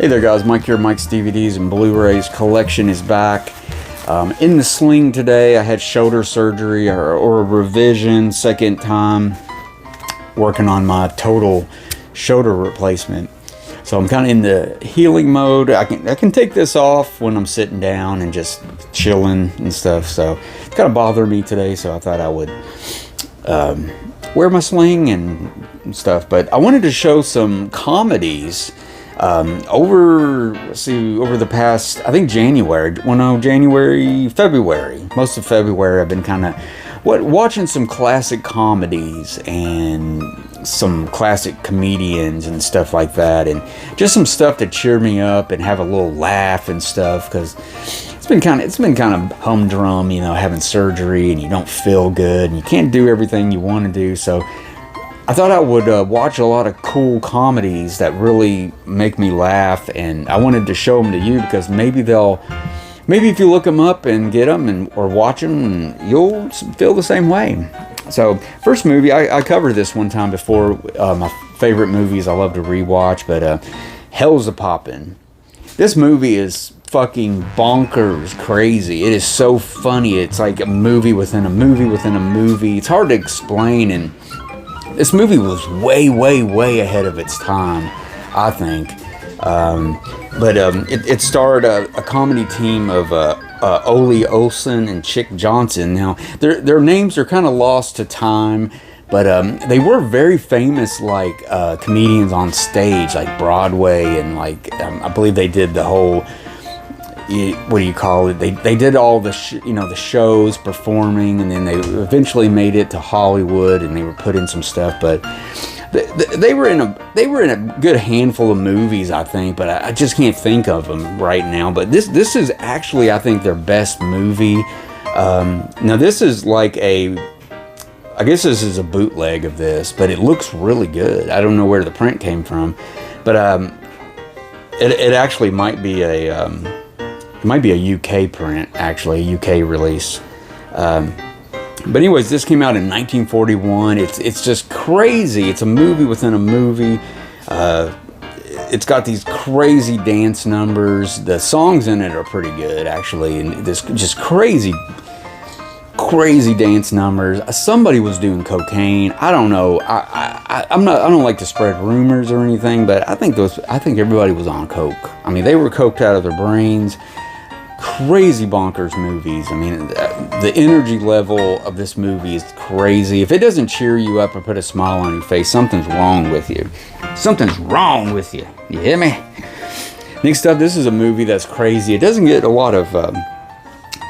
Hey there guys, Mike here, Mike's DVDs and Blu-rays collection is back. In the sling today. I had shoulder surgery or a revision, second time working on my total shoulder replacement. So I'm kind of in the healing mode. I can take this off when I'm sitting down and just chilling and stuff. So it's kind of bothering me today, so I thought I would wear my sling and stuff. But I wanted to show some comedies over the past, I think February, most of February, I've been kind of watching some classic comedies and some classic comedians and stuff like that, and just some stuff to cheer me up and have a little laugh and stuff, because it's been kind of humdrum, you know, having surgery and you don't feel good and you can't do everything you want to do. So I thought I would watch a lot of cool comedies that really make me laugh, and I wanted to show them to you because maybe if you look them up and get them or watch them, you'll feel the same way. So first movie, I covered this one time before, my favorite movies I love to rewatch, but Hell's a Poppin'. This movie is fucking bonkers crazy. It is so funny. It's like a movie within a movie within a movie. It's hard to explain, and this movie was way, way, way ahead of its time, I think. It starred a comedy team of Ole Olsen and Chick Johnson. Now, their names are kind of lost to time, but they were very famous, like comedians on stage, like Broadway, and like I believe they did the whole, what do you call it? They did all the the shows performing, and then they eventually made it to Hollywood, and they were put in some stuff. But they were in a good handful of movies, I think. But I just can't think of them right now. But this is actually, I think, their best movie. Now this is like I guess this is a bootleg of this, but it looks really good. I don't know where the print came from, but it actually might be a UK print, actually, a UK release. But anyways, this came out in 1941. It's just crazy. It's a movie within a movie. It's got these crazy dance numbers. The songs in it are pretty good, actually, and this just crazy dance numbers. Somebody was doing cocaine. I don't know. I don't like to spread rumors or anything, but I think everybody was on coke. I mean, they were coked out of their brains. Crazy bonkers movies. I mean, the energy level of this movie is crazy. If it doesn't cheer you up or put a smile on your face, something's wrong with you. Something's wrong with you. You hear me? Next up, this is a movie that's crazy. It doesn't get a lot of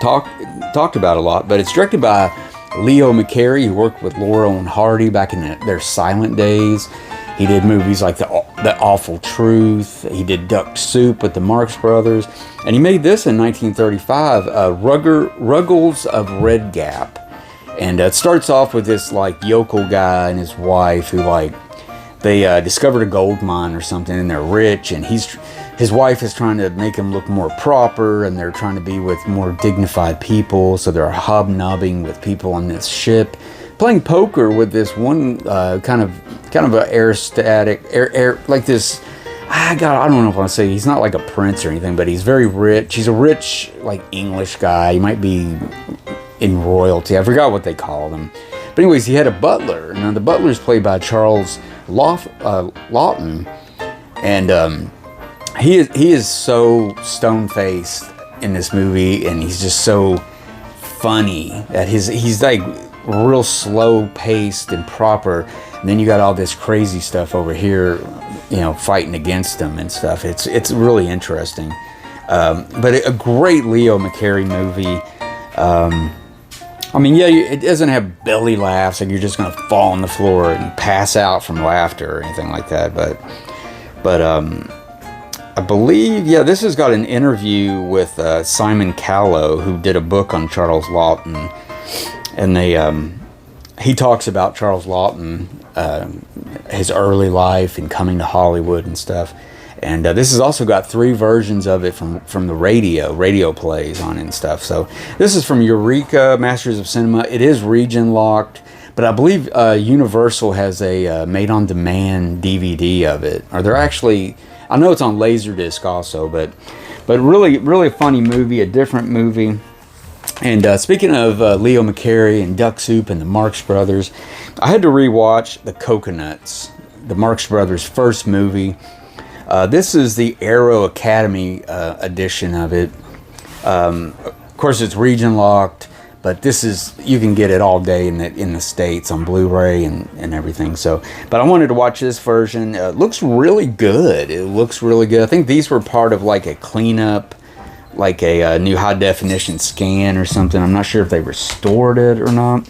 talked about a lot, but it's directed by Leo McCarey, who worked with Laurel and Hardy back in their silent days. He did movies like The Awful Truth. He did Duck Soup with the Marx Brothers. And he made this in 1935, Ruggles of Red Gap. And it starts off with this like yokel guy and his wife who they discovered a gold mine or something, and they're rich, and his wife is trying to make him look more proper, and they're trying to be with more dignified people, so they're hobnobbing with people on this ship, playing poker with this one kind of a air like this. I don't know if I want to say he's not like a prince or anything, but he's very rich. He's a rich, like, English guy. He might be in royalty. I forgot what they called him. But anyways, he had a butler. Now the butler's played by Charles Lawton, and he is so stone-faced in this movie, and he's just so funny that he's like real slow-paced and proper, and then you got all this crazy stuff over here, fighting against him and stuff. It's really interesting, but a great Leo McCarey movie. I mean, yeah, it doesn't have belly laughs, like you're just gonna fall on the floor and pass out from laughter or anything like that, but I believe, yeah, this has got an interview with Simon Callow, who did a book on Charles Lawton, and he talks about Charles Lawton, his early life and coming to Hollywood and stuff. And this has also got 3 versions of it from the radio plays on it and stuff. So this is from Eureka, Masters of Cinema. It is region locked, but I believe Universal has a made-on-demand DVD of it. Or they're actually I know it's on Laserdisc also, but really a funny movie, a different movie. And speaking of Leo McCarey and Duck Soup and the Marx Brothers, I had to rewatch The Coconuts, the Marx Brothers' first movie. This is the Aero Academy edition of it. Of course, it's region locked, but this is, you can get it all day in the States on Blu-ray and everything. So, but I wanted to watch this version. It looks really good. It looks really good. I think these were part of like a cleanup, like a new high definition scan or something. I'm not sure if they restored it or not.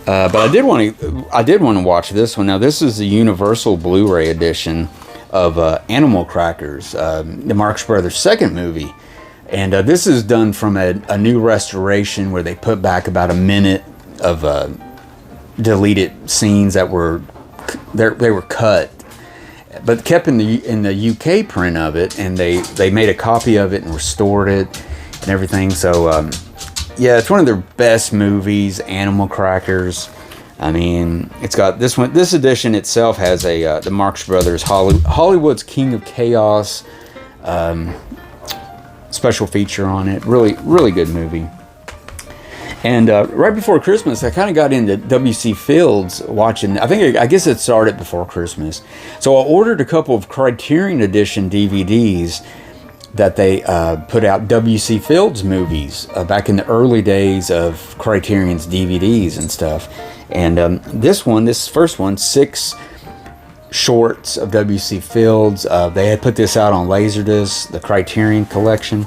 But I did want to watch this one. Now this is the Universal Blu-ray edition of Animal Crackers, the Marx Brothers' second movie. And this is done from a new restoration where they put back about a minute of deleted scenes that were cut, but kept in the UK print of it, and they made a copy of it and restored it and everything. So yeah, it's one of their best movies, Animal Crackers. I mean, it's got this one. This edition itself has the Marx Brothers Hollywood's King of Chaos special feature on it. Really good movie. And right before Christmas, I kind of got into W.C. Fields watching. I guess it started before Christmas. So I ordered a couple of Criterion Edition DVDs that they put out, W.C. Fields movies back in the early days of Criterion's DVDs and stuff. And this first one, 6 shorts of W.C. Fields. They had put this out on Laserdisc, the Criterion collection.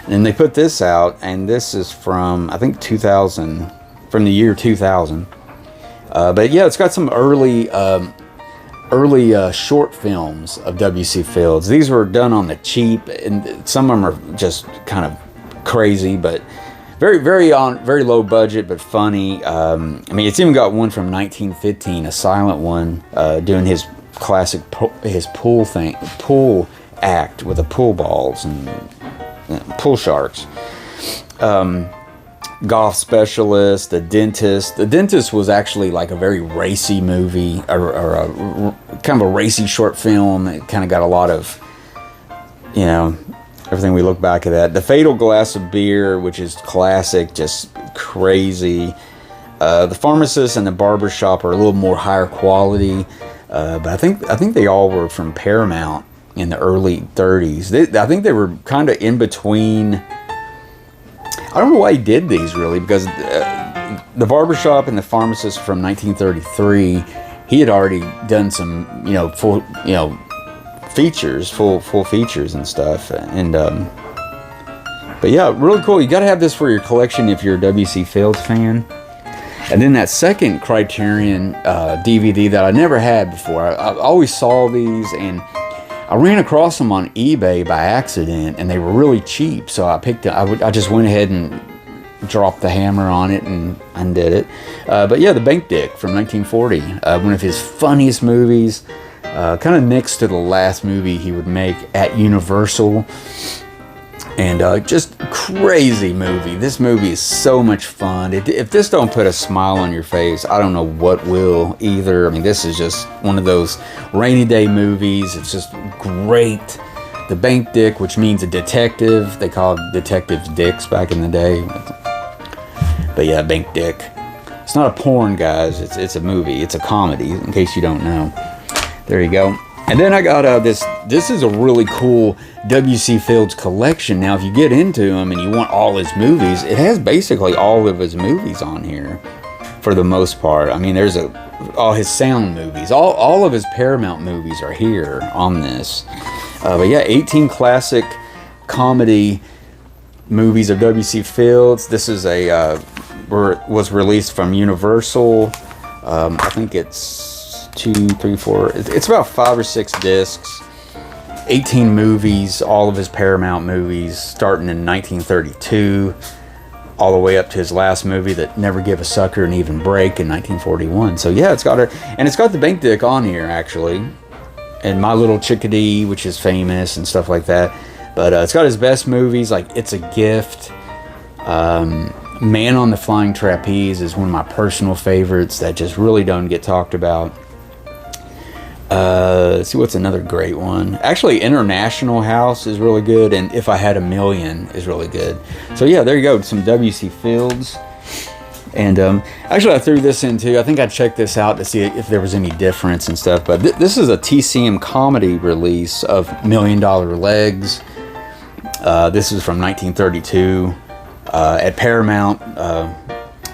And they put this out, and this is from, I think, 2000, from the year 2000. But yeah, it's got some early short films of W.C. Fields. These were done on the cheap, and some of them are just kind of crazy, but very low budget, but funny. I mean, it's even got one from 1915, a silent one, doing his classic pool act with the pool balls and pool sharks. Golf Specialist, The Dentist. The Dentist was actually like a very racy movie, or a kind of a racy short film. It kind of got a lot of, everything we look back at that. The Fatal Glass of Beer, which is classic, just crazy. The Pharmacist and the Barbershop are a little more higher quality, but I think they all were from Paramount in the early 30s. I think they were kind of in between. I don't know why he did these, really, because the Barbershop and the Pharmacist from 1933, he had already done some, full features and stuff. And but yeah, really cool. You got to have this for your collection if you're a W.C. Fields fan. And then that second Criterion DVD that I never had before. I always saw these, and I ran across them on eBay by accident, and they were really cheap. So I picked it. I just went ahead and dropped the hammer on it and undid it. But yeah, The Bank Dick from 1940, one of his funniest movies, kind of next to the last movie he would make at Universal. And just crazy movie. This movie is so much fun. If this don't put a smile on your face, I don't know what will either. I mean, this is just one of those rainy day movies. It's just great. The Bank Dick, which means a detective. They called detectives dicks back in the day. But yeah, Bank Dick. It's not a porn, guys. It's a movie. It's a comedy, in case you don't know. There you go. And then I got this is a really cool W.C. Fields collection. Now, if you get into him and you want all his movies, it has basically all of his movies on here, for the most part. I mean, there's all his sound movies. All of his Paramount movies are here on this. But yeah, 18 classic comedy movies of W.C. Fields. This is was released from Universal. I think it's 2, 3, 4. It's about 5 or 6 discs. 18 movies, all of his Paramount movies, starting in 1932, all the way up to his last movie that Never Give a Sucker an Even Break in 1941. So yeah, it's got the Bank Dick on here, actually, and My Little Chickadee, which is famous and stuff like that. But it's got his best movies, like It's a Gift. Man on the Flying Trapeze is one of my personal favorites that just really don't get talked about. Let's see, what's another great one? Actually, International House is really good, and If I Had a Million is really good. So yeah, there you go, some W.C. Fields. And actually, I threw this in too. I think I checked this out to see if there was any difference and stuff. But this is a TCM comedy release of $1 Million Legs. This is from 1932 at Paramount.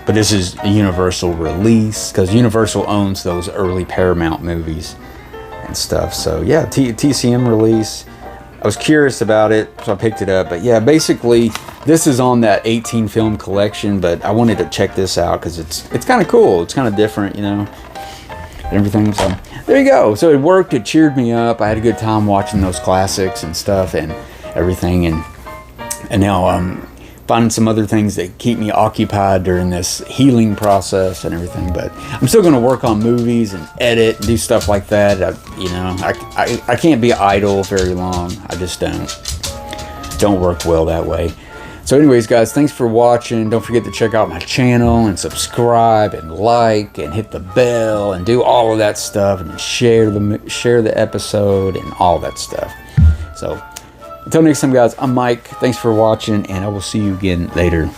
But this is a Universal release because Universal owns those early Paramount movies and stuff. So yeah, TCM release. I was curious about it, so I picked it up. But yeah, basically this is on that 18 film collection, but I wanted to check this out because it's kind of cool. It's kind of different, you know, and everything. So there you go. So it worked. It cheered me up. I had a good time watching those classics and stuff and everything. And now finding some other things that keep me occupied during this healing process and everything. But I'm still going to work on movies and edit and do stuff like that. I can't be idle very long. I just don't work well that way. So anyways, guys, thanks for watching. Don't forget to check out my channel and subscribe and like and hit the bell and do all of that stuff and share the episode and all that stuff. So until next time, guys, I'm Mike. Thanks for watching, and I will see you again later.